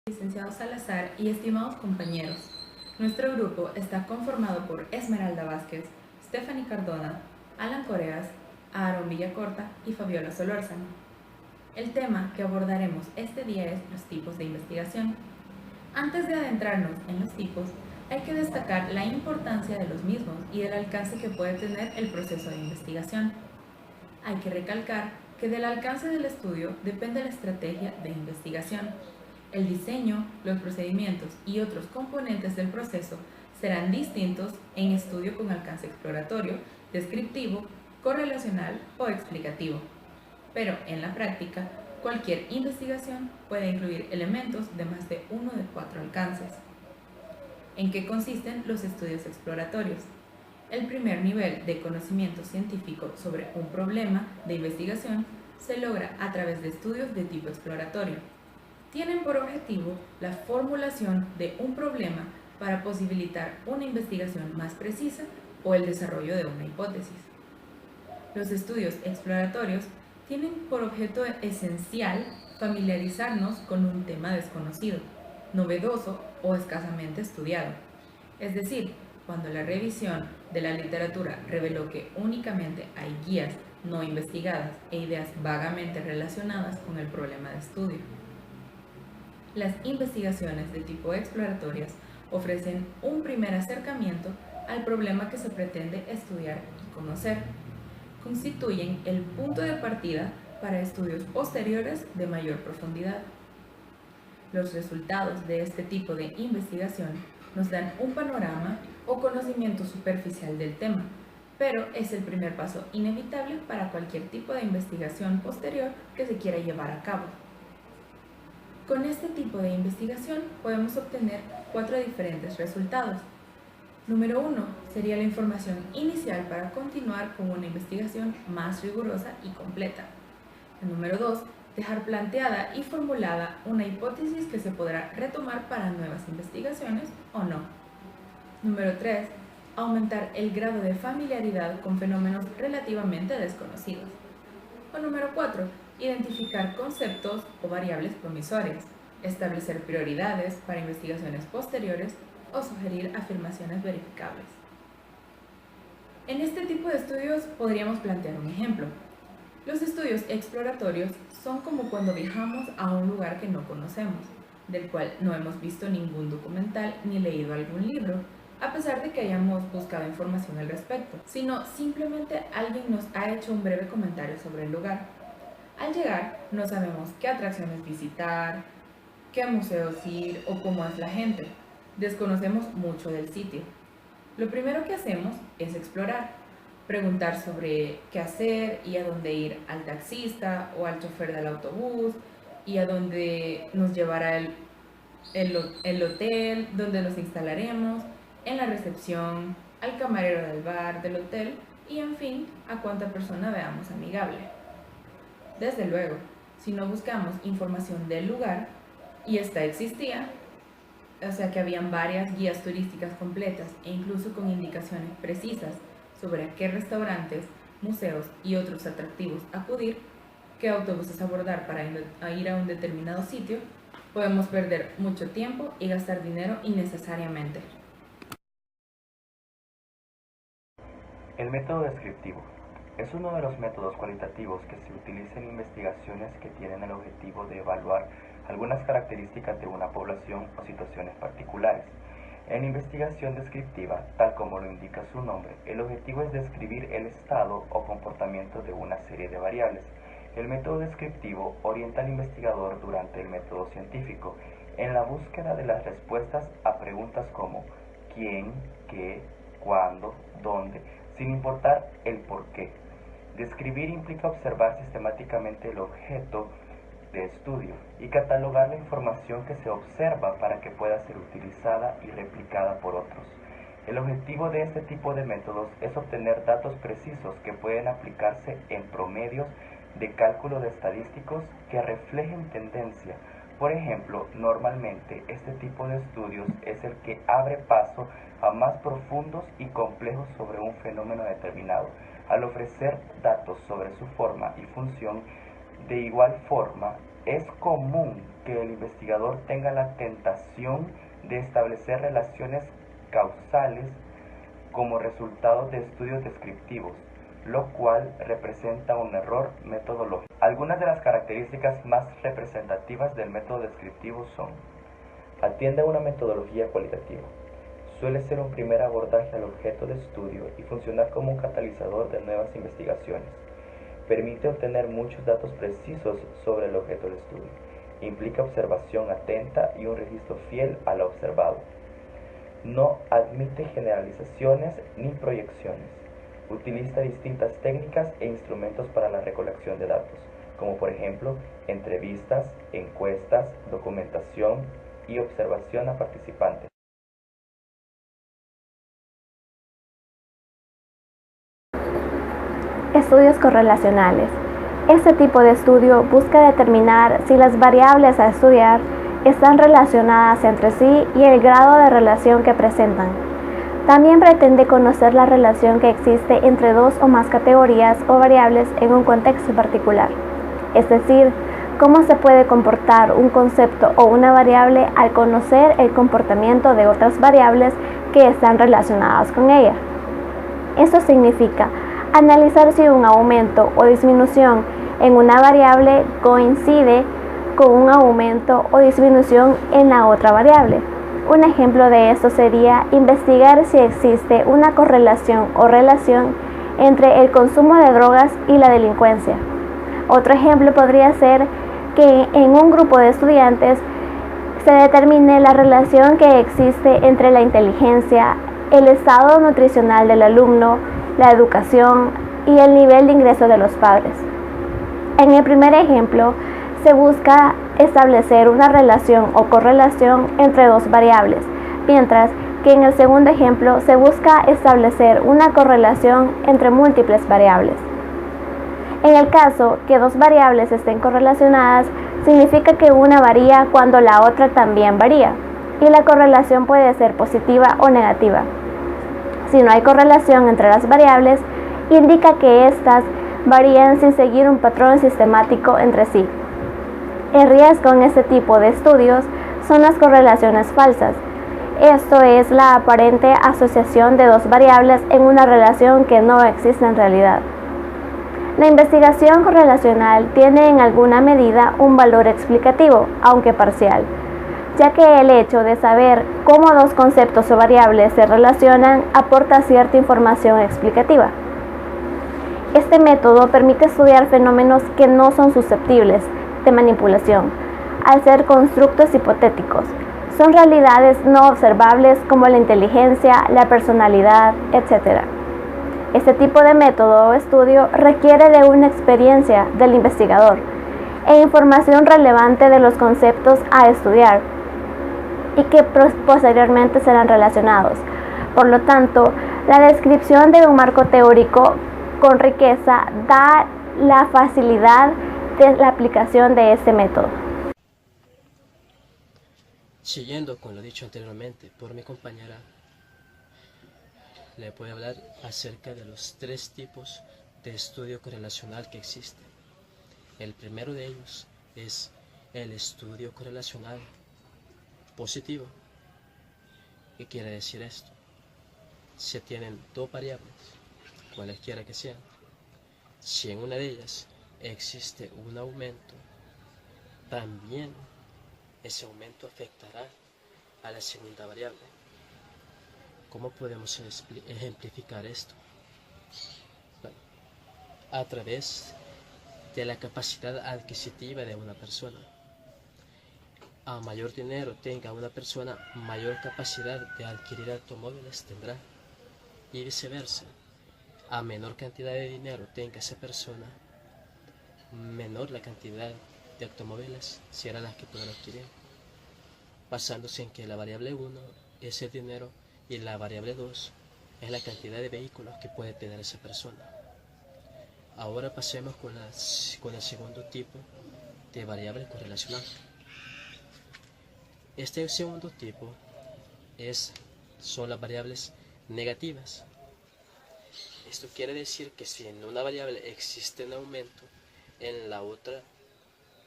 Licenciado Salazar y estimados compañeros, nuestro grupo está conformado por Esmeralda Vázquez, Stephanie Cardona, Alan Coreas, Aaron Villacorta y Fabiola Solórzano. El tema que abordaremos este día es los tipos de investigación. Antes de adentrarnos en los tipos, hay que destacar la importancia de los mismos y el alcance que puede tener el proceso de investigación. Hay que recalcar que del alcance del estudio depende la estrategia de investigación. El diseño, los procedimientos y otros componentes del proceso serán distintos en estudio con alcance exploratorio, descriptivo, correlacional o explicativo. Pero en la práctica, cualquier investigación puede incluir elementos de más de uno de 4 alcances. ¿En qué consisten los estudios exploratorios? El primer nivel de conocimiento científico sobre un problema de investigación se logra a través de estudios de tipo exploratorio. Tienen por objetivo la formulación de un problema para posibilitar una investigación más precisa o el desarrollo de una hipótesis. Los estudios exploratorios tienen por objeto esencial familiarizarnos con un tema desconocido, novedoso o escasamente estudiado. Es decir, cuando la revisión de la literatura reveló que únicamente hay guías no investigadas e ideas vagamente relacionadas con el problema de estudio. Las investigaciones de tipo exploratorias ofrecen un primer acercamiento al problema que se pretende estudiar y conocer. Constituyen el punto de partida para estudios posteriores de mayor profundidad. Los resultados de este tipo de investigación nos dan un panorama o conocimiento superficial del tema, pero es el primer paso inevitable para cualquier tipo de investigación posterior que se quiera llevar a cabo. Con este tipo de investigación podemos obtener 4 diferentes resultados. Número 1 sería la información inicial para continuar con una investigación más rigurosa y completa. El número 2, dejar planteada y formulada una hipótesis que se podrá retomar para nuevas investigaciones o no. Número 3, aumentar el grado de familiaridad con fenómenos relativamente desconocidos. O número 4, identificar conceptos o variables promisorias, establecer prioridades para investigaciones posteriores o sugerir afirmaciones verificables. En este tipo de estudios podríamos plantear un ejemplo. Los estudios exploratorios son como cuando viajamos a un lugar que no conocemos, del cual no hemos visto ningún documental ni leído algún libro, a pesar de que hayamos buscado información al respecto, sino simplemente alguien nos ha hecho un breve comentario sobre el lugar. Al llegar, no sabemos qué atracciones visitar, qué museos ir o cómo es la gente. Desconocemos mucho del sitio. Lo primero que hacemos es explorar, preguntar sobre qué hacer y a dónde ir al taxista o al chofer del autobús y a dónde nos llevará el hotel, dónde nos instalaremos, en la recepción, al camarero del bar, del hotel y en fin, a cuánta persona veamos amigable. Desde luego, si no buscamos información del lugar, y esta existía, o sea que habían varias guías turísticas completas e incluso con indicaciones precisas sobre a qué restaurantes, museos y otros atractivos acudir, qué autobuses abordar para ir a un determinado sitio, podemos perder mucho tiempo y gastar dinero innecesariamente. El método descriptivo es uno de los métodos cualitativos que se utiliza en investigaciones que tienen el objetivo de evaluar algunas características de una población o situaciones particulares. En investigación descriptiva, tal como lo indica su nombre, el objetivo es describir el estado o comportamiento de una serie de variables. El método descriptivo orienta al investigador durante el método científico en la búsqueda de las respuestas a preguntas como quién, qué, cuándo, dónde, sin importar el por qué. Describir implica observar sistemáticamente el objeto de estudio y catalogar la información que se observa para que pueda ser utilizada y replicada por otros. El objetivo de este tipo de métodos es obtener datos precisos que pueden aplicarse en promedios de cálculo de estadísticos que reflejen tendencia. Por ejemplo, normalmente este tipo de estudios es el que abre paso a más profundos y complejos sobre un fenómeno determinado, al ofrecer datos sobre su forma y función. De igual forma, Es común que el investigador tenga la tentación de establecer relaciones causales como resultado de estudios descriptivos, lo cual representa un error metodológico. Algunas de las características más representativas del método descriptivo son: atiende a una metodología cualitativa. Suele ser un primer abordaje al objeto de estudio y funcionar como un catalizador de nuevas investigaciones. Permite obtener muchos datos precisos sobre el objeto de estudio. Implica observación atenta y un registro fiel a lo observado. No admite generalizaciones ni proyecciones. Utiliza distintas técnicas e instrumentos para la recolección de datos, como por ejemplo entrevistas, encuestas, documentación y observación a participantes. Estudios correlacionales. Este tipo de estudio busca determinar si las variables a estudiar están relacionadas entre sí y el grado de relación que presentan. También pretende conocer la relación que existe entre dos o más categorías o variables en un contexto particular, es decir, cómo se puede comportar un concepto o una variable al conocer el comportamiento de otras variables que están relacionadas con ella. Esto significa analizar si un aumento o disminución en una variable coincide con un aumento o disminución en la otra variable. Un ejemplo de esto sería investigar si existe una correlación o relación entre el consumo de drogas y la delincuencia. Otro ejemplo podría ser que en un grupo de estudiantes se determine la relación que existe entre la inteligencia, el estado nutricional del alumno, la educación y el nivel de ingreso de los padres. En el primer ejemplo, se busca establecer una relación o correlación entre dos variables, mientras que en el segundo ejemplo se busca establecer una correlación entre múltiples variables. En el caso que dos variables estén correlacionadas, significa que una varía cuando la otra también varía, y la correlación puede ser positiva o negativa. Si no hay correlación entre las variables, indica que éstas varían sin seguir un patrón sistemático entre sí. El riesgo en este tipo de estudios son las correlaciones falsas. Esto es la aparente asociación de dos variables en una relación que no existe en realidad. La investigación correlacional tiene en alguna medida un valor explicativo, aunque parcial, ya que el hecho de saber cómo dos conceptos o variables se relacionan aporta cierta información explicativa. Este método permite estudiar fenómenos que no son susceptibles de manipulación, al ser constructos hipotéticos. Son realidades no observables como la inteligencia, la personalidad, etc. Este tipo de método o estudio requiere de una experiencia del investigador e información relevante de los conceptos a estudiar y que posteriormente serán relacionados. Por lo tanto, la descripción de un marco teórico con riqueza da la facilidad de la aplicación de este método. Siguiendo con lo dicho anteriormente por mi compañera, le voy a hablar acerca de los tres tipos de estudio correlacional que existen. El primero de ellos es el estudio correlacional positivo. ¿Qué quiere decir esto? Se tienen dos variables, cualesquiera que sean. Si en una de ellas existe un aumento, también ese aumento afectará a la segunda variable. ¿Cómo podemos ejemplificar esto? Bueno, a través de la capacidad adquisitiva de una persona. A mayor dinero tenga una persona, mayor capacidad de adquirir automóviles tendrá, y viceversa. A menor cantidad de dinero tenga esa persona, menor la cantidad de automóviles será la que podrá adquirir, basándose en que la variable 1 es el dinero y la variable 2 es la cantidad de vehículos que puede tener esa persona. Ahora pasemos con el segundo tipo de variable correlacional. Este segundo tipo son las variables negativas. Esto quiere decir que si en una variable existe un aumento, en la otra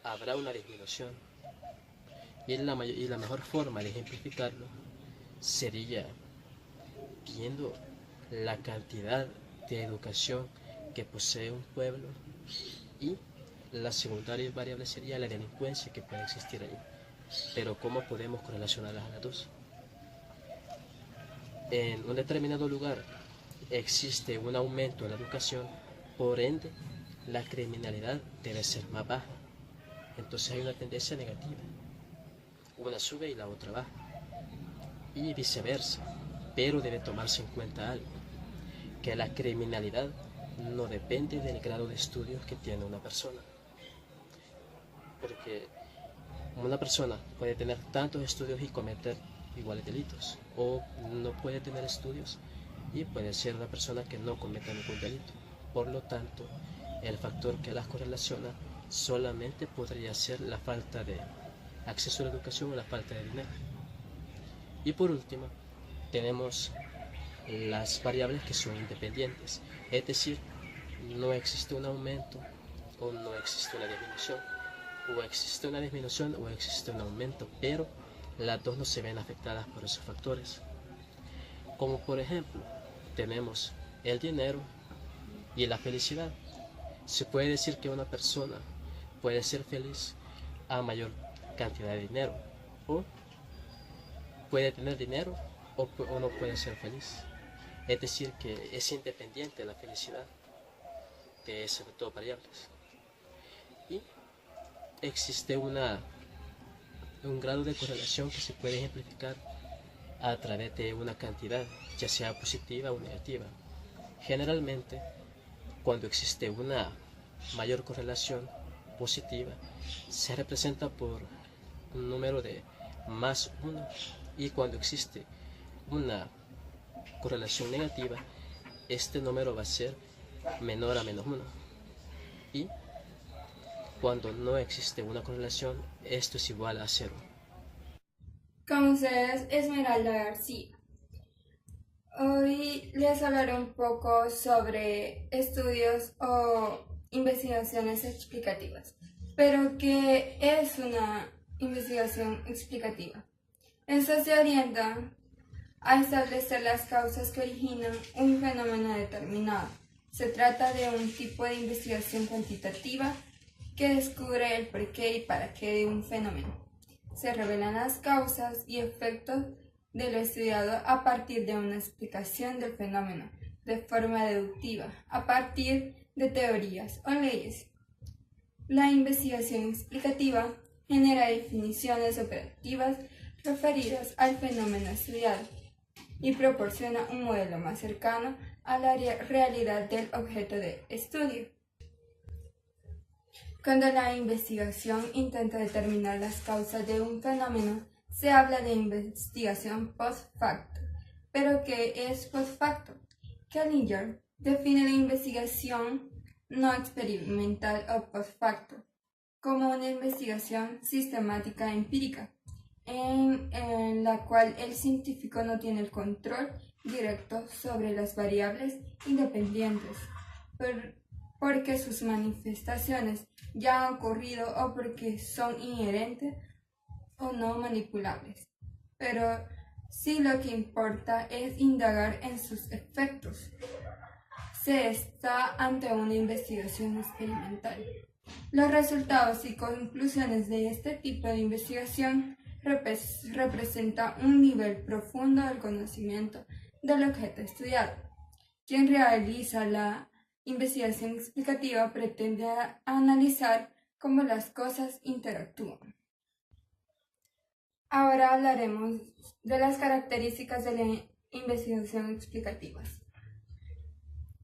habrá una disminución. Y la mejor forma de ejemplificarlo sería viendo la cantidad de educación que posee un pueblo, y la secundaria variable sería la delincuencia que puede existir ahí. Pero ¿cómo podemos correlacionarlas a las dos? En un determinado lugar existe un aumento en la educación, por ende la criminalidad debe ser más baja. Entonces hay una tendencia negativa. Una sube y la otra baja. Y viceversa. Pero debe tomarse en cuenta algo, que la criminalidad no depende del grado de estudios que tiene una persona. Porque una persona puede tener tantos estudios y cometer iguales delitos, o no puede tener estudios y puede ser una persona que no cometa ningún delito. Por lo tanto, el factor que las correlaciona solamente podría ser la falta de acceso a la educación o la falta de dinero. Y por último, tenemos las variables que son independientes, es decir, no existe un aumento o no existe una disminución, o existe una disminución o existe un aumento, pero las dos no se ven afectadas por esos factores. Como por ejemplo, tenemos el dinero y la felicidad. Se puede decir que una persona puede ser feliz a mayor cantidad de dinero, o puede tener dinero o no puede ser feliz. Es decir, que es independiente la felicidad de esas dos variables. Y existe un grado de correlación que se puede ejemplificar a través de una cantidad, ya sea positiva o negativa. Generalmente, cuando existe una mayor correlación positiva, se representa por un número de más 1, y cuando existe una correlación negativa, este número va a ser menor a menos 1. Y cuando no existe una correlación, esto es igual a 0. Con ustedes, Esmeralda García. Hoy les hablaré un poco sobre estudios o investigaciones explicativas. Pero, ¿qué es una investigación explicativa? Esta se orienta a establecer las causas que originan un fenómeno determinado. Se trata de un tipo de investigación cuantitativa que descubre el porqué y para qué de un fenómeno. Se revelan las causas y efectos de lo estudiado a partir de una explicación del fenómeno, de forma deductiva, a partir de teorías o leyes. La investigación explicativa genera definiciones operativas referidas al fenómeno estudiado y proporciona un modelo más cercano a la realidad del objeto de estudio. Cuando la investigación intenta determinar las causas de un fenómeno, se habla de investigación post facto. ¿Pero qué es post facto? Kellinger define la investigación no experimental o post facto como una investigación sistemática empírica, en la cual el científico no tiene el control directo sobre las variables independientes, porque sus manifestaciones ya han ocurrido o porque son inherentes o no manipulables. Pero sí, lo que importa es indagar en sus efectos. Se está ante una investigación experimental. Los resultados y conclusiones de este tipo de investigación representa un nivel profundo del conocimiento del objeto estudiado. Quien realiza la investigación explicativa pretende analizar cómo las cosas interactúan. Ahora hablaremos de las características de la investigación explicativa.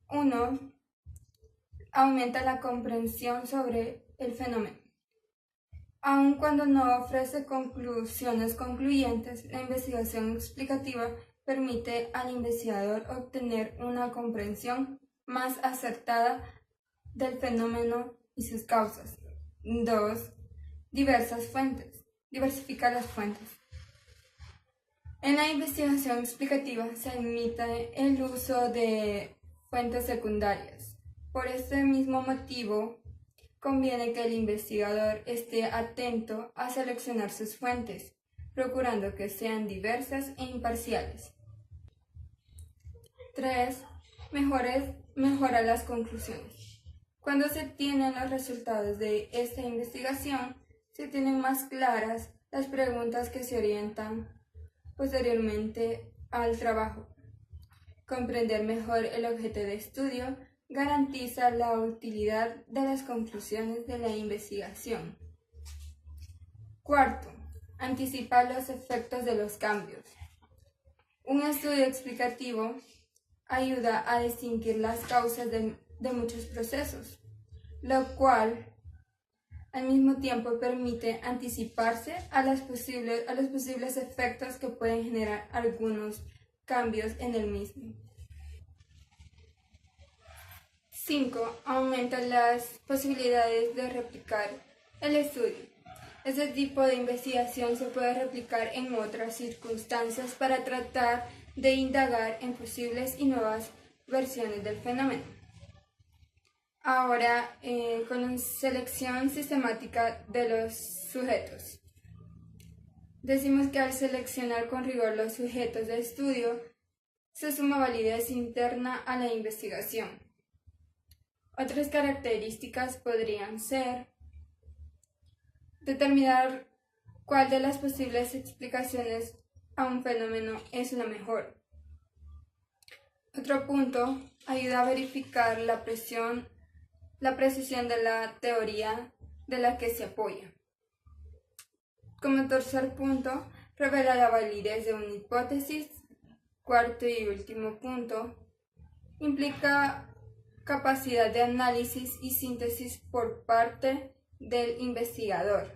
1. Aumenta la comprensión sobre el fenómeno. Aun cuando no ofrece conclusiones concluyentes, la investigación explicativa permite al investigador obtener una comprensión más acertada del fenómeno y sus causas. 2. Diversifica las fuentes. En la investigación explicativa se admite el uso de fuentes secundarias. Por este mismo motivo, conviene que el investigador esté atento a seleccionar sus fuentes, procurando que sean diversas e imparciales. 3. Mejora las conclusiones. Cuando se tienen los resultados de esta investigación, se tienen más claras las preguntas que se orientan posteriormente al trabajo. Comprender mejor el objeto de estudio garantiza la utilidad de las conclusiones de la investigación. 4. Anticipar los efectos de los cambios. Un estudio explicativo ayuda a distinguir las causas de muchos procesos, lo cual al mismo tiempo permite anticiparse a los posibles efectos que pueden generar algunos cambios en el mismo. 5. Aumenta las posibilidades de replicar el estudio. Este tipo de investigación se puede replicar en otras circunstancias para tratar de indagar en posibles y nuevas versiones del fenómeno. Ahora, con la selección sistemática de los sujetos. Decimos que al seleccionar con rigor los sujetos de estudio, se suma validez interna a la investigación. Otras características podrían ser determinar cuál de las posibles explicaciones a un fenómeno es la mejor. Otro punto, ayuda a verificar la precisión de la teoría de la que se apoya. Como tercer punto, revela la validez de una hipótesis. Cuarto y último punto, implica capacidad de análisis y síntesis por parte del investigador.